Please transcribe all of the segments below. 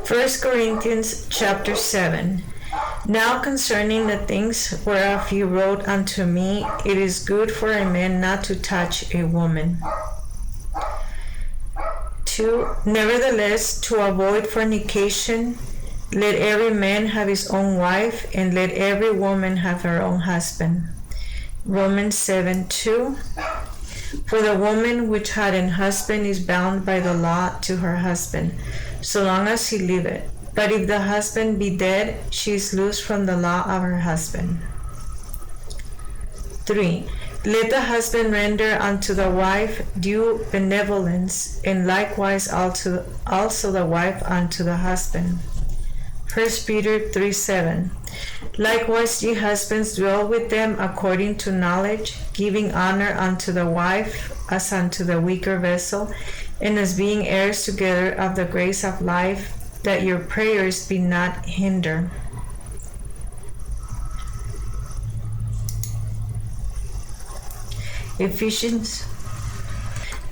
1 Corinthians chapter 7. Now concerning the things whereof you wrote unto me, it is good for a man not to touch a woman. 2. Nevertheless, to avoid fornication, let every man have his own wife, and let every woman have her own husband. Romans 7:2. For the woman which had an husband is bound by the law to her husband, so long as he liveth. But if the husband be dead, she is loosed from the law of her husband. 3. Let the husband render unto the wife due benevolence, and likewise also the wife unto the husband. 1 Peter 3:7. Likewise ye husbands dwell with them according to knowledge, giving honor unto the wife as unto the weaker vessel, and as being heirs together of the grace of life, that your prayers be not hindered. Ephesians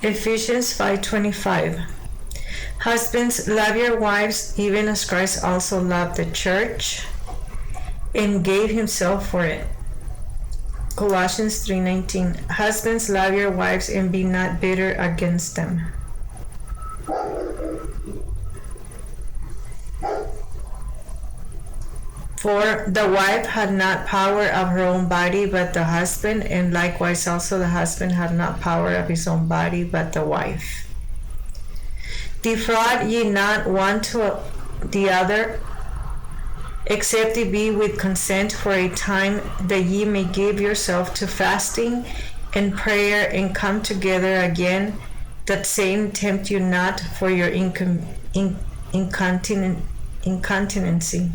5:25. Husbands, love your wives, even as Christ also loved the church and gave himself for it. Colossians 3:19. Husbands, love your wives and be not bitter against them. For the wife had not power of her own body, but the husband, and likewise also the husband had not power of his own body, but the wife. Defraud ye not one to the other, except it be with consent for a time, that ye may give yourself to fasting and prayer, and come together again, that Satan tempt you not for your incontinency.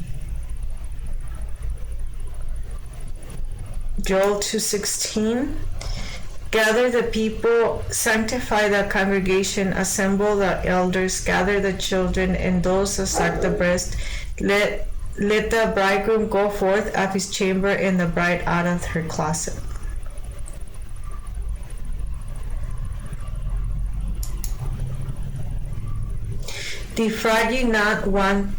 Joel 2:16. Gather the people, sanctify the congregation, assemble the elders, gather the children and those that suck the breast. Let the bridegroom go forth of his chamber, and the bride out of her closet. Defraud ye not one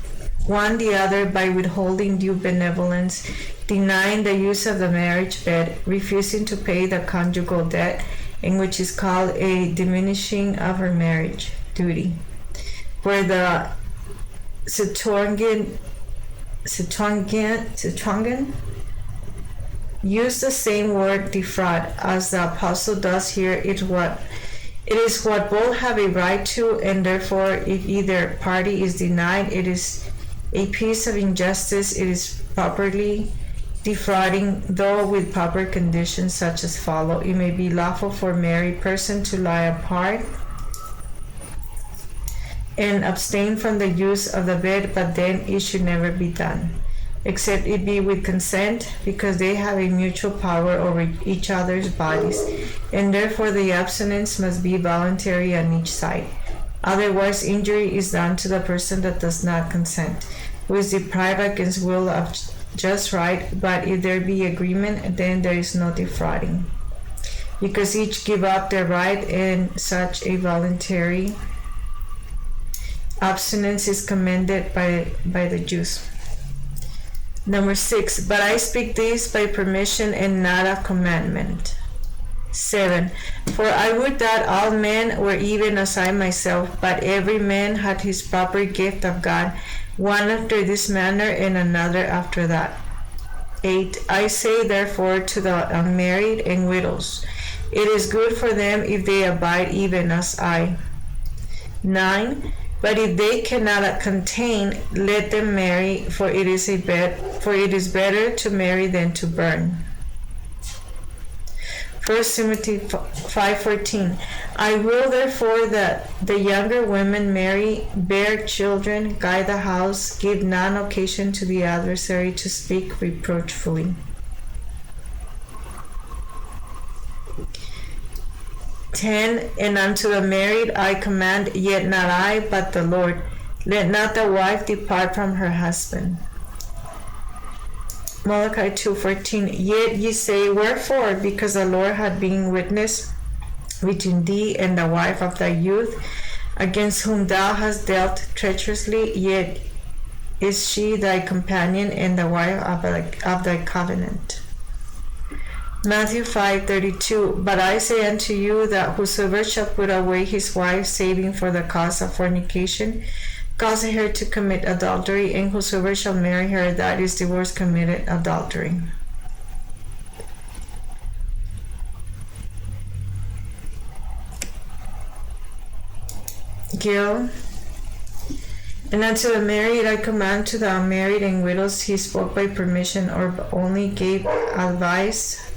the other by withholding due benevolence, denying the use of the marriage bed, refusing to pay the conjugal debt, in which is called a diminishing of her marriage duty, where the Septuagint use the same word defraud, as the apostle does here. It is what both have a right to, and therefore if either party is denied, it is a piece of injustice. It is properly defrauding, though with proper conditions such as follow. It may be lawful for a married person to lie apart and abstain from the use of the bed, but then it should never be done, except it be with consent, because they have a mutual power over each other's bodies, and therefore the abstinence must be voluntary on each side. Otherwise, injury is done to the person that does not consent, who is deprived against will of just right. But if there be agreement, then there is no defrauding, because each give up their right, and such a voluntary abstinence is commended by the Jews. Number 6. But I speak this by permission and not a commandment. 7. For I would that all men were even as I myself, but every man had his proper gift of God, one after this manner, and another after that. 8. I say therefore to the unmarried and widows, it is good for them if they abide even as I. 9. But if they cannot contain, let them marry, for it is better to marry than to burn. 1 Timothy 5:14. I will therefore that the younger women marry, bear children, guide the house, give none occasion to the adversary to speak reproachfully. 10. And unto the married I command, yet not I, but the Lord, let not the wife depart from her husband. Malachi 2:14. Yet ye say, wherefore? Because the Lord hath been witness between thee and the wife of thy youth, against whom thou hast dealt treacherously, yet is she thy companion and the wife of thy covenant. Matthew 5:32. But I say unto you that whosoever shall put away his wife, saving for the cause of fornication, causeth her to commit adultery, and whosoever shall marry her that is divorced committed adultery. Gil. And unto the married I command, to the unmarried and widows he spoke by permission or only gave advice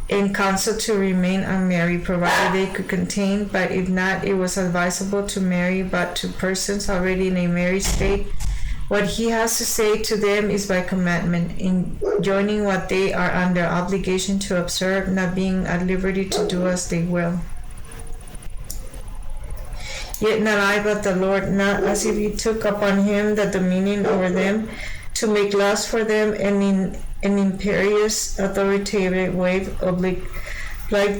and counsel to remain unmarried, provided they could contain, but if not, it was advisable to marry. But to persons already in a married state, what he has to say to them is by commandment, enjoining what they are under obligation to observe, not being at liberty to do as they will. Yet not I, but the Lord, not as if he took upon him the dominion over them, to make laws for them, and in an imperious authoritative way oblige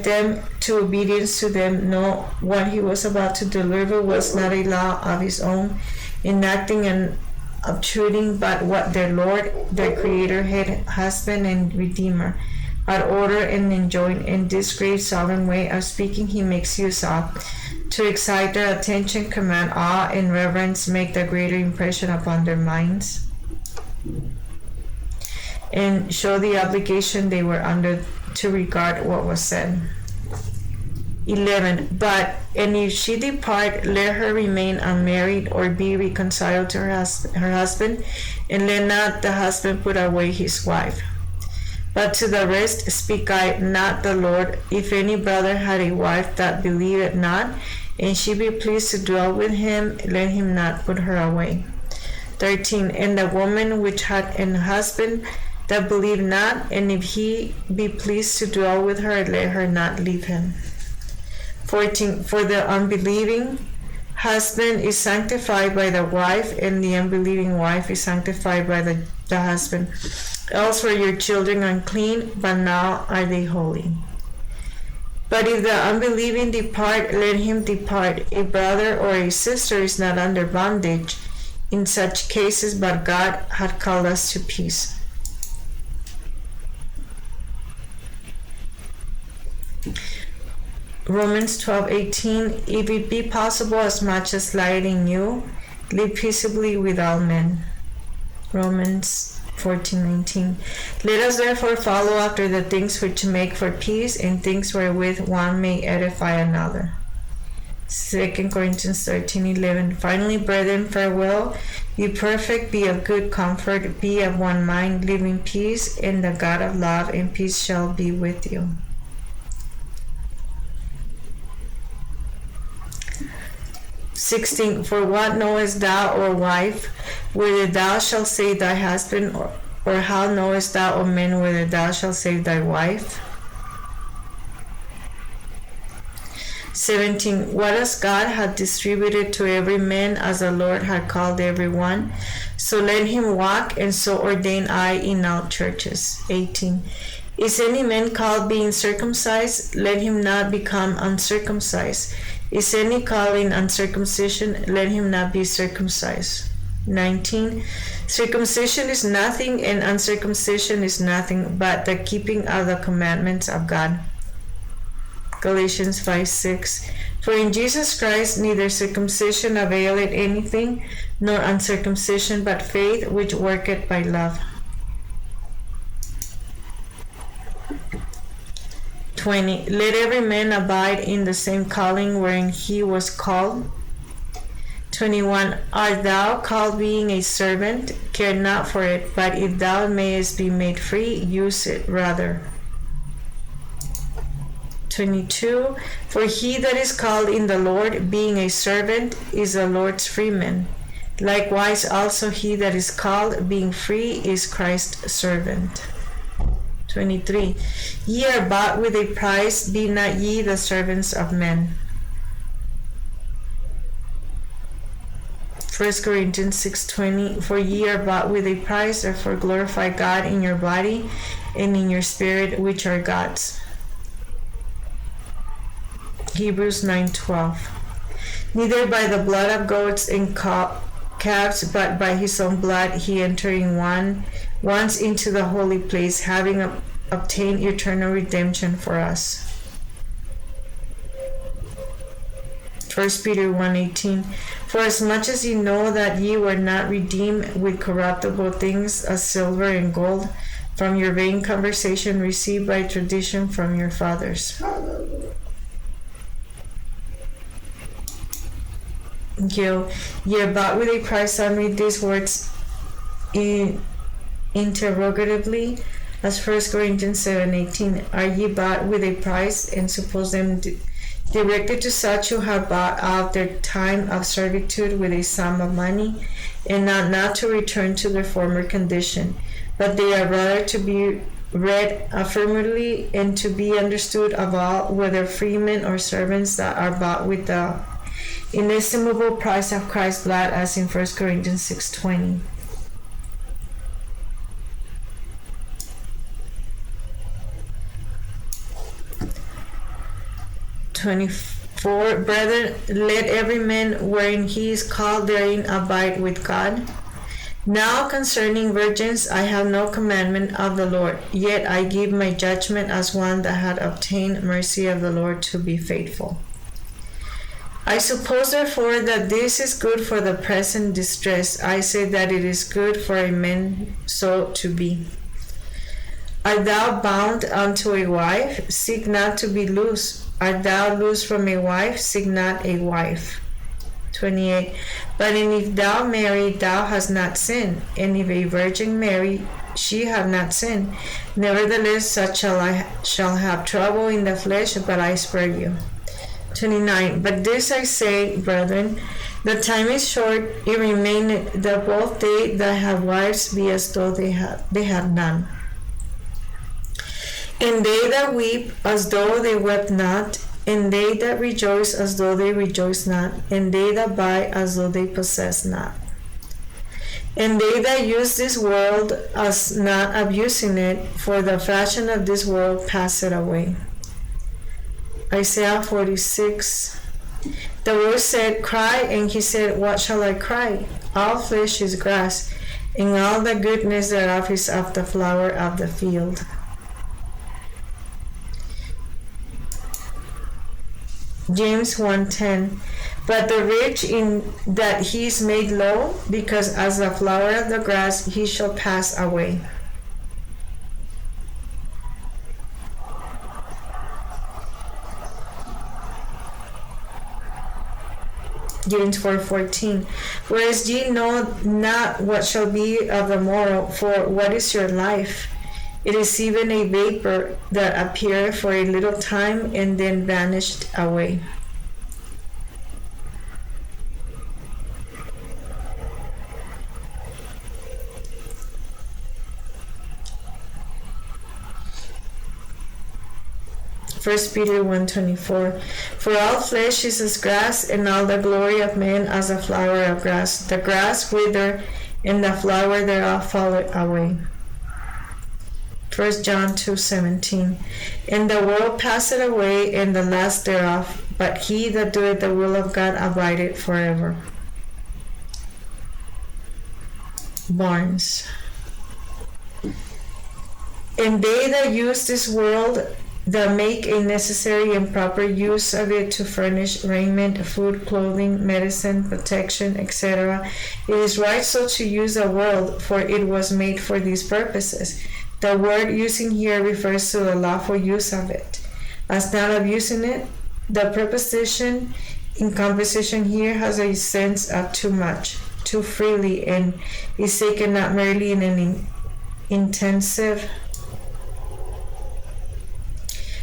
them to obedience to them. No, what he was about to deliver was not a law of his own, enacting and obtruding, but what their Lord, their Creator, head, husband, and Redeemer, had ordered and enjoined. In this great sovereign way of speaking he makes use of, to excite their attention, command awe and reverence, make the greater impression upon their minds, and show the obligation they were under to regard what was said. 11. But, and if she depart, let her remain unmarried or be reconciled to her husband, and let not the husband put away his wife. But to the rest speak I, not the Lord. If any brother had a wife that believed not, and she be pleased to dwell with him, let him not put her away. 13. And the woman which had an husband that believed not, and if he be pleased to dwell with her, let her not leave him. 14. For the unbelieving husband is sanctified by the wife, and the unbelieving wife is sanctified by the husband. Else were your children unclean, but now are they holy. But if the unbelieving depart, let him depart. A brother or a sister is not under bondage in such cases, but God had called us to peace. Romans 12:18. If it be possible, as much as lieth in you, live peaceably with all men. Romans 14:19. Let us therefore follow after the things which make for peace, and things wherewith one may edify another. 2 Corinthians 13:11. Finally, brethren, farewell. Be perfect, be of good comfort, be of one mind, live in peace, and the God of love and peace shall be with you. 16. For what knowest thou, O wife, whether thou shalt save thy husband, or how knowest thou, O man, whether thou shalt save thy wife? 17. What as God hath distributed to every man, as the Lord hath called every one, so let him walk, and so ordain I in all churches. 18. Is any man called being circumcised? Let him not become uncircumcised. Is any called in uncircumcision? Let him not be circumcised. 19. Circumcision is nothing, and uncircumcision is nothing, but the keeping of the commandments of God. Galatians 5:6. For in Jesus Christ neither circumcision availeth anything, nor uncircumcision, but faith which worketh by love. 20. Let every man abide in the same calling wherein he was called. 21. Art thou called being a servant? Care not for it, but if thou mayest be made free, use it rather. 22. For he that is called in the Lord, being a servant, is the Lord's freeman. Likewise also he that is called, being free, is Christ's servant. 23. Ye are bought with a price, be not ye the servants of men. 1 Corinthians 6:20. For ye are bought with a price, therefore glorify God in your body and in your spirit, which are God's. Hebrews 9:12. neither by the blood of goats and calves, but by his own blood he entering once into the holy place, having obtained eternal redemption for us. 1 Peter 1:18. For as much as ye know that ye were not redeemed with corruptible things as silver and gold from your vain conversation received by tradition from your fathers. Ye are bought with a price. I read these words interrogatively as 1 Corinthians 7:18. Are ye bought with a price? And suppose them directed to such who have bought out their time of servitude with a sum of money, and not to return to their former condition, but they are rather to be read affirmatively and to be understood of all, whether freemen or servants, that are bought with the inestimable price of Christ's blood, as in 1 Corinthians 6:20. 24. Brethren, let every man wherein he is called therein abide with God. Now concerning virgins I have no commandment of the Lord, yet I give my judgment as one that had obtained mercy of the Lord to be faithful. I suppose therefore that this is good for the present distress. I say that it is good for a man so to be. Art thou bound unto a wife? Seek not to be loose. Art thou loose from a wife? Seek not a wife. 28. But if thou marry, thou hast not sinned, and if a virgin marry, she have not sinned. Nevertheless, such shall have trouble in the flesh, but I spare you. 29. But this I say, brethren, the time is short, it remaineth that both they that have wives be as though they have none. And they that weep as though they wept not, and they that rejoice as though they rejoice not, and they that buy as though they possess not. And they that use this world as not abusing it, for the fashion of this world passeth away. Isaiah 46. The Lord said, Cry, and he said, What shall I cry? All flesh is grass, and all the goodness thereof is of the flower of the field. James 1:10. But the rich in that he is made low, because as the flower of the grass he shall pass away. James 4:14. Whereas ye know not what shall be of the morrow, for what is your life? It is even a vapor that appeareth for a little time and then vanished away. First Peter 1:24. For all flesh is as grass, and all the glory of man as a flower of grass. The grass withereth, and the flower thereof falleth away. 1 John 2:17. And the world passeth away, and the lust thereof, but he that doeth the will of God abideth forever. Barnes. And they that use this world, that make a necessary and proper use of it to furnish raiment, food, clothing, medicine, protection, etc. It is right so to use the world, for it was made for these purposes. The word using here refers to the lawful use of it. As not abusing it, the preposition in composition here has a sense of too much, too freely, and is taken not merely in an intensive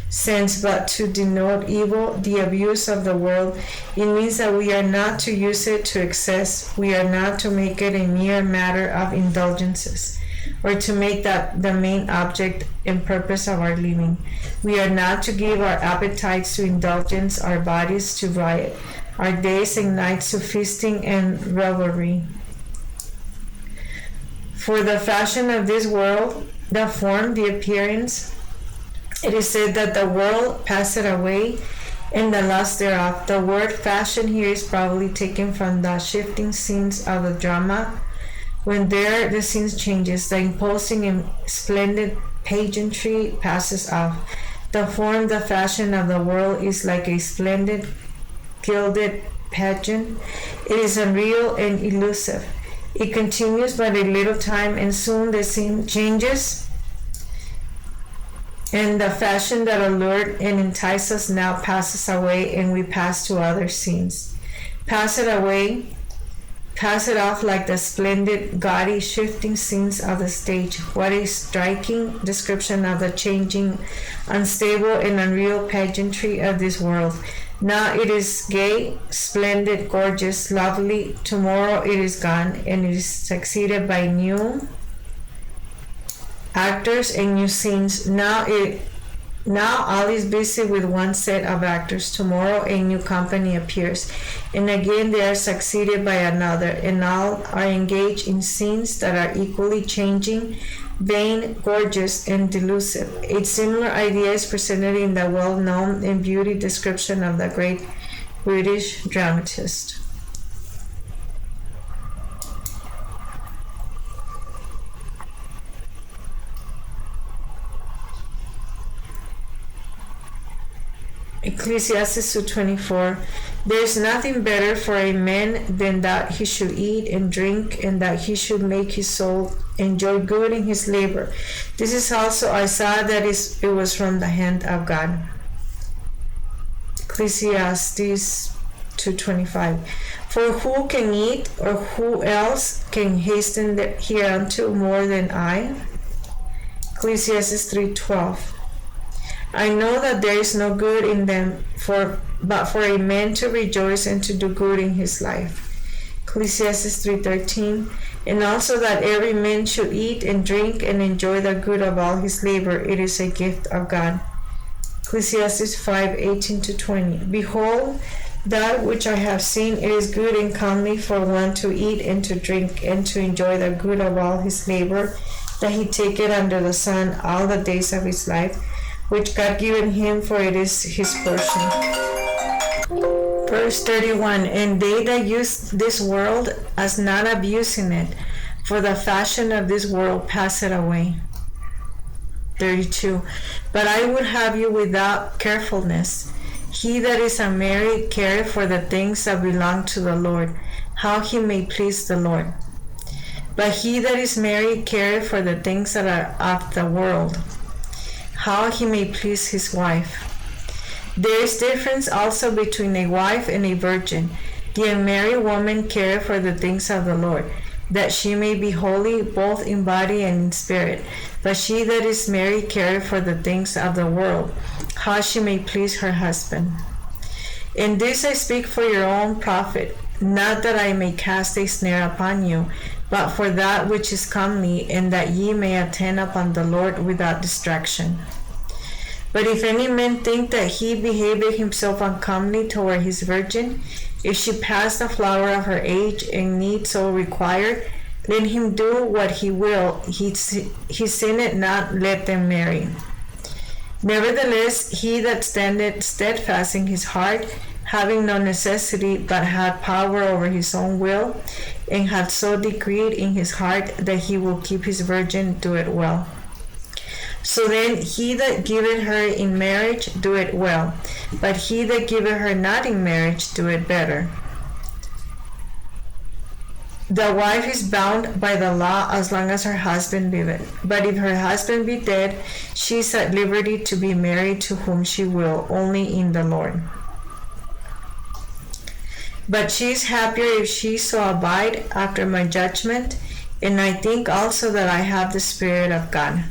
sense, but to denote evil, the abuse of the world. It means that we are not to use it to excess. We are not to make it a mere matter of indulgences, or to make that the main object and purpose of our living. We are not to give our appetites to indulgence, our bodies to riot, our days and nights to feasting and revelry. For the fashion of this world, the form, the appearance, it is said that the world passeth away, and the lust thereof. The word fashion here is probably taken from the shifting scenes of the drama. When there the scene changes, the imposing and splendid pageantry passes off. The form, the fashion of the world is like a splendid gilded pageant. It is unreal and elusive. It continues but a little time, and soon the scene changes, and the fashion that allured and enticed us now passes away, and we pass to other scenes. Pass it away, pass it off like the splendid, gaudy, shifting scenes of the stage. What a striking description of the changing, unstable, and unreal pageantry of this world. Now it is gay, splendid, gorgeous, lovely. Tomorrow it is gone, and it is succeeded by new actors and new scenes. Now all is busy with one set of actors. Tomorrow a new company appears, and again they are succeeded by another, and all are engaged in scenes that are equally changing, vain, gorgeous, and delusive. A similar idea is presented in the well-known and beauty description of the great British dramatist. Ecclesiastes 2:24. There is nothing better for a man than that he should eat and drink, and that he should make his soul enjoy good in his labor. This is also, I saw that it was from the hand of God. Ecclesiastes 2:25. For who can eat, or who else can hasten hereunto more than I? Ecclesiastes 3:12. I know that there is no good in them, but for a man to rejoice and to do good in his life. Ecclesiastes 3:13. And also that every man should eat and drink and enjoy the good of all his labor. It is a gift of God. Ecclesiastes 5:18-20. Behold, that which I have seen, it is good and comely for one to eat and to drink and to enjoy the good of all his labor, that he taketh under the sun all the days of his life, which God given him, for it is his portion. Verse 31. And they that use this world as not abusing it, for the fashion of this world passeth away. 32. But I would have you without carefulness. He that is unmarried careth for the things that belong to the Lord, how he may please the Lord. But he that is married careth for the things that are of the world, how he may please his wife. There is difference also between a wife and a virgin. The unmarried woman careth for the things of the Lord, that she may be holy both in body and in spirit. But she that is married careth for the things of the world, how she may please her husband. In this I speak for your own profit, not that I may cast a snare upon you, but for that which is comely, and that ye may attend upon the Lord without distraction. But if any man think that he behaveth himself uncomely toward his virgin, if she pass the flower of her age, and need so require, let him do what he will, he sinneth not, let them marry. Nevertheless, he that standeth steadfast in his heart, having no necessity, but hath power over his own will, and hath so decreed in his heart that he will keep his virgin, do it well. So then he that giveth her in marriage, do it well, but he that giveth her not in marriage, do it better. The wife is bound by the law as long as her husband liveth, but if her husband be dead, she is at liberty to be married to whom she will, only in the Lord. But she is happier if she so abide after my judgment, and I think also that I have the Spirit of God.